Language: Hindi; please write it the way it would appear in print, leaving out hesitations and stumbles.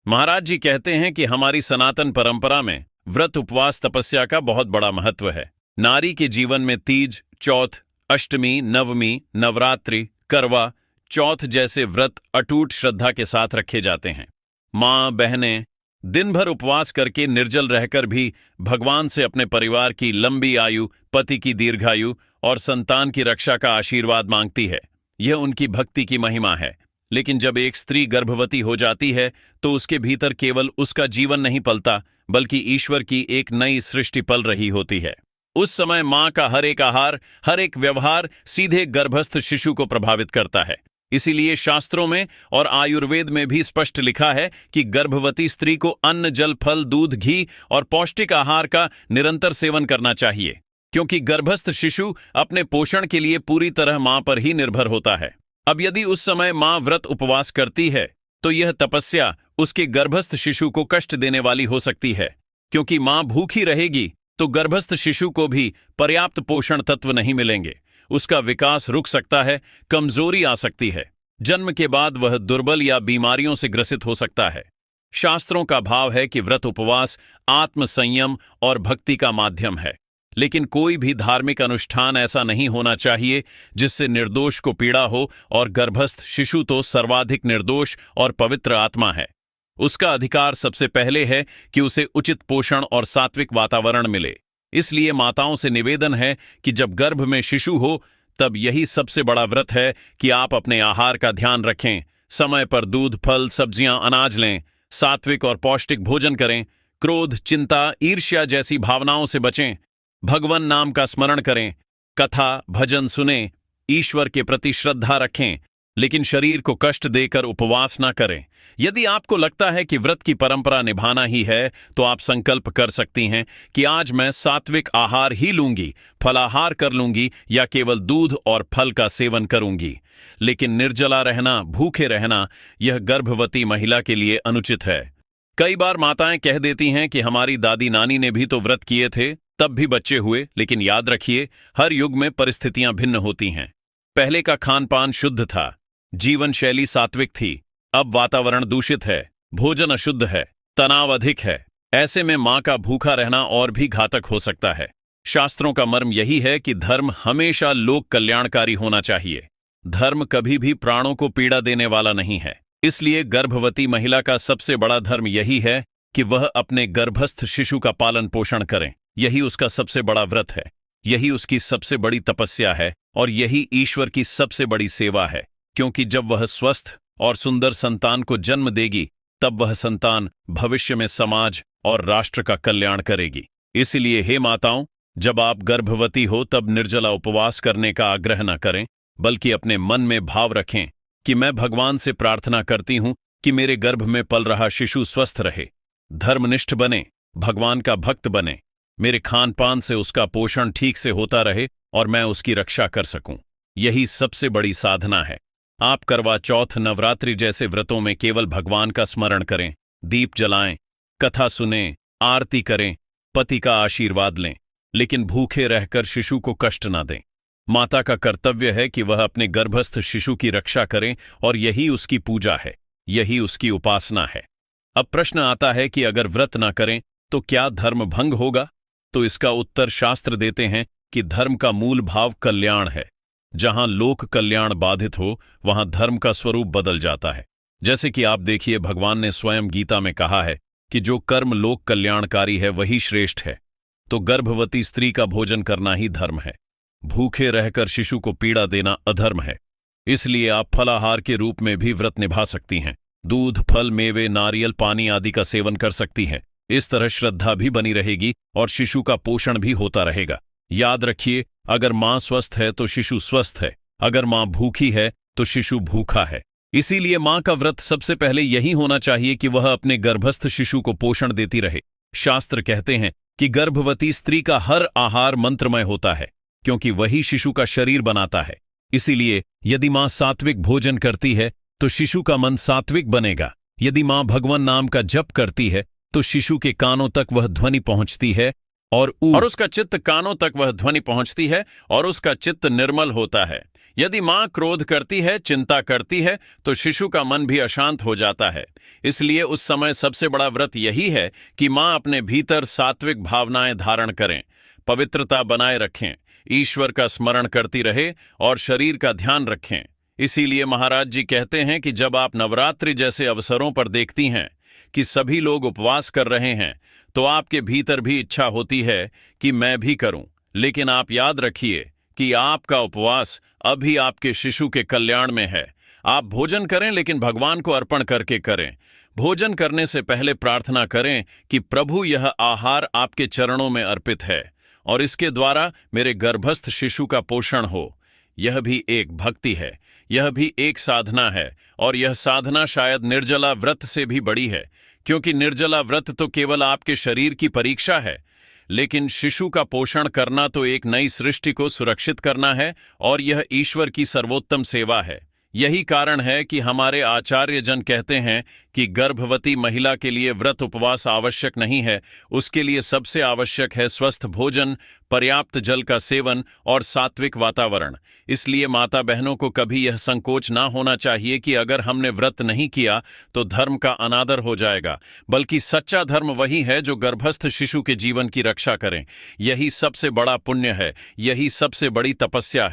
महाराज जी कहते हैं कि हमारी सनातन परंपरा में व्रत उपवास तपस्या का बहुत बड़ा महत्व है। नारी के जीवन में तीज, चौथ, अष्टमी, नवमी, नवरात्रि, करवा चौथ जैसे व्रत अटूट श्रद्धा के साथ रखे जाते हैं। माँ बहनें दिन भर उपवास करके निर्जल रहकर भी भगवान से अपने परिवार की लंबी आयु, पति की दीर्घायु और संतान की रक्षा का आशीर्वाद मांगती है। यह उनकी भक्ति की महिमा है। लेकिन जब एक स्त्री गर्भवती हो जाती है तो उसके भीतर केवल उसका जीवन नहीं पलता, बल्कि ईश्वर की एक नई सृष्टि पल रही होती है। उस समय मां का हर एक आहार, हर एक व्यवहार सीधे गर्भस्थ शिशु को प्रभावित करता है। इसीलिए शास्त्रों में और आयुर्वेद में भी स्पष्ट लिखा है कि गर्भवती स्त्री को अन्न, जल, फल, दूध, घी और पौष्टिक आहार का निरंतर सेवन करना चाहिए, क्योंकि गर्भस्थ शिशु अपने पोषण के लिए पूरी तरह मां पर ही निर्भर होता है। अब यदि उस समय मां व्रत उपवास करती है तो यह तपस्या उसके गर्भस्थ शिशु को कष्ट देने वाली हो सकती है, क्योंकि मां भूखी रहेगी तो गर्भस्थ शिशु को भी पर्याप्त पोषण तत्व नहीं मिलेंगे। उसका विकास रुक सकता है, कमजोरी आ सकती है, जन्म के बाद वह दुर्बल या बीमारियों से ग्रसित हो सकता है। शास्त्रों का भाव है कि व्रत उपवास आत्म संयम और भक्ति का माध्यम है, लेकिन कोई भी धार्मिक अनुष्ठान ऐसा नहीं होना चाहिए जिससे निर्दोष को पीड़ा हो, और गर्भस्थ शिशु तो सर्वाधिक निर्दोष और पवित्र आत्मा है। उसका अधिकार सबसे पहले है कि उसे उचित पोषण और सात्विक वातावरण मिले। इसलिए माताओं से निवेदन है कि जब गर्भ में शिशु हो तब यही सबसे बड़ा व्रत है कि आप अपने आहार का ध्यान रखें, समय पर दूध, फल, सब्जियां, अनाज लें, सात्विक और पौष्टिक भोजन करें, क्रोध, चिंता, ईर्ष्या जैसी भावनाओं से बचें, भगवान नाम का स्मरण करें, कथा भजन सुने, ईश्वर के प्रति श्रद्धा रखें, लेकिन शरीर को कष्ट देकर उपवास न करें। यदि आपको लगता है कि व्रत की परंपरा निभाना ही है तो आप संकल्प कर सकती हैं कि आज मैं सात्विक आहार ही लूंगी, फलाहार कर लूंगी या केवल दूध और फल का सेवन करूंगी। लेकिन निर्जला रहना, भूखे रहना, यह गर्भवती महिला के लिए अनुचित है। कई बार माताएं कह देती हैं कि हमारी दादी नानी ने भी तो व्रत किए थे, तब भी बच्चे हुए। लेकिन याद रखिए, हर युग में परिस्थितियां भिन्न होती हैं। पहले का खान पान शुद्ध था, जीवन शैली सात्विक थी। अब वातावरण दूषित है, भोजन अशुद्ध है, तनाव अधिक है। ऐसे में मां का भूखा रहना और भी घातक हो सकता है। शास्त्रों का मर्म यही है कि धर्म हमेशा लोक कल्याणकारी होना चाहिए। धर्म कभी भी प्राणों को पीड़ा देने वाला नहीं है। इसलिए गर्भवती महिला का सबसे बड़ा धर्म यही है कि वह अपने गर्भस्थ शिशु का पालन पोषण करें। यही उसका सबसे बड़ा व्रत है, यही उसकी सबसे बड़ी तपस्या है, और यही ईश्वर की सबसे बड़ी सेवा है। क्योंकि जब वह स्वस्थ और सुंदर संतान को जन्म देगी तब वह संतान भविष्य में समाज और राष्ट्र का कल्याण करेगी। इसलिए हे माताओं, जब आप गर्भवती हो तब निर्जला उपवास करने का आग्रह न करें, बल्कि अपने मन में भाव रखें कि मैं भगवान से प्रार्थना करती हूं कि मेरे गर्भ में पल रहा शिशु स्वस्थ रहे, धर्मनिष्ठ बने, भगवान का भक्त बने, मेरे खान पान से उसका पोषण ठीक से होता रहे और मैं उसकी रक्षा कर सकूं। यही सबसे बड़ी साधना है। आप करवा चौथ, नवरात्रि जैसे व्रतों में केवल भगवान का स्मरण करें, दीप जलाएं, कथा सुनें, आरती करें, पति का आशीर्वाद लें, लेकिन भूखे रहकर शिशु को कष्ट न दें। माता का कर्तव्य है कि वह अपने गर्भस्थ शिशु की रक्षा करें, और यही उसकी पूजा है, यही उसकी उपासना है। अब प्रश्न आता है कि अगर व्रत न करें तो क्या धर्म भंग होगा? तो इसका उत्तर शास्त्र देते हैं कि धर्म का मूल भाव कल्याण है। जहां लोक कल्याण बाधित हो वहां धर्म का स्वरूप बदल जाता है। जैसे कि आप देखिए, भगवान ने स्वयं गीता में कहा है कि जो कर्म लोक कल्याणकारी है वही श्रेष्ठ है। तो गर्भवती स्त्री का भोजन करना ही धर्म है, भूखे रहकर शिशु को पीड़ा देना अधर्म है। इसलिए आप फलाहार के रूप में भी व्रत निभा सकती हैं। दूध, फल, मेवे, नारियल पानी आदि का सेवन कर सकती हैं। इस तरह श्रद्धा भी बनी रहेगी और शिशु का पोषण भी होता रहेगा। याद रखिए, अगर मां स्वस्थ है तो शिशु स्वस्थ है, अगर मां भूखी है तो शिशु भूखा है। इसीलिए मां का व्रत सबसे पहले यही होना चाहिए कि वह अपने गर्भस्थ शिशु को पोषण देती रहे। शास्त्र कहते हैं कि गर्भवती स्त्री का हर आहार मंत्रमय होता है, क्योंकि वही शिशु का शरीर बनाता है। इसीलिए यदि मां सात्विक भोजन करती है तो शिशु का मन सात्विक बनेगा। यदि मां भगवान नाम का जप करती है तो शिशु के कानों तक वह ध्वनि पहुंचती है और उसका चित्त कानों तक वह ध्वनि पहुंचती है और उसका चित्त निर्मल होता है। यदि मां क्रोध करती है, चिंता करती है, तो शिशु का मन भी अशांत हो जाता है। इसलिए उस समय सबसे बड़ा व्रत यही है कि मां अपने भीतर सात्विक भावनाएं धारण करें, पवित्रता बनाए रखें, ईश्वर का स्मरण करती रहे और शरीर का ध्यान रखें। इसीलिए महाराज जी कहते हैं कि जब आप नवरात्रि जैसे अवसरों पर देखती हैं कि सभी लोग उपवास कर रहे हैं, तो आपके भीतर भी इच्छा होती है कि मैं भी करूं। लेकिन आप याद रखिए कि आपका उपवास अभी आपके शिशु के कल्याण में है। आप भोजन करें, लेकिन भगवान को अर्पण करके करें। भोजन करने से पहले प्रार्थना करें कि प्रभु, यह आहार आपके चरणों में अर्पित है और इसके द्वारा मेरे गर्भस्थ शिशु का पोषण हो। यह भी एक भक्ति है, यह भी एक साधना है, और यह साधना शायद निर्जला व्रत से भी बड़ी है, क्योंकि निर्जला व्रत तो केवल आपके शरीर की परीक्षा है, लेकिन शिशु का पोषण करना तो एक नई सृष्टि को सुरक्षित करना है, और यह ईश्वर की सर्वोत्तम सेवा है। यही कारण है कि हमारे आचार्य जन कहते हैं कि गर्भवती महिला के लिए व्रत उपवास आवश्यक नहीं है, उसके लिए सबसे आवश्यक है स्वस्थ भोजन, पर्याप्त जल का सेवन और सात्विक वातावरण। इसलिए माता बहनों को कभी यह संकोच ना होना चाहिए कि अगर हमने व्रत नहीं किया तो धर्म का अनादर हो जाएगा, बल्कि सच्चा धर्म वही है जो गर्भस्थ शिशु के जीवन की रक्षा करें। यही सबसे बड़ा पुण्य है, यही सबसे बड़ी तपस्या है।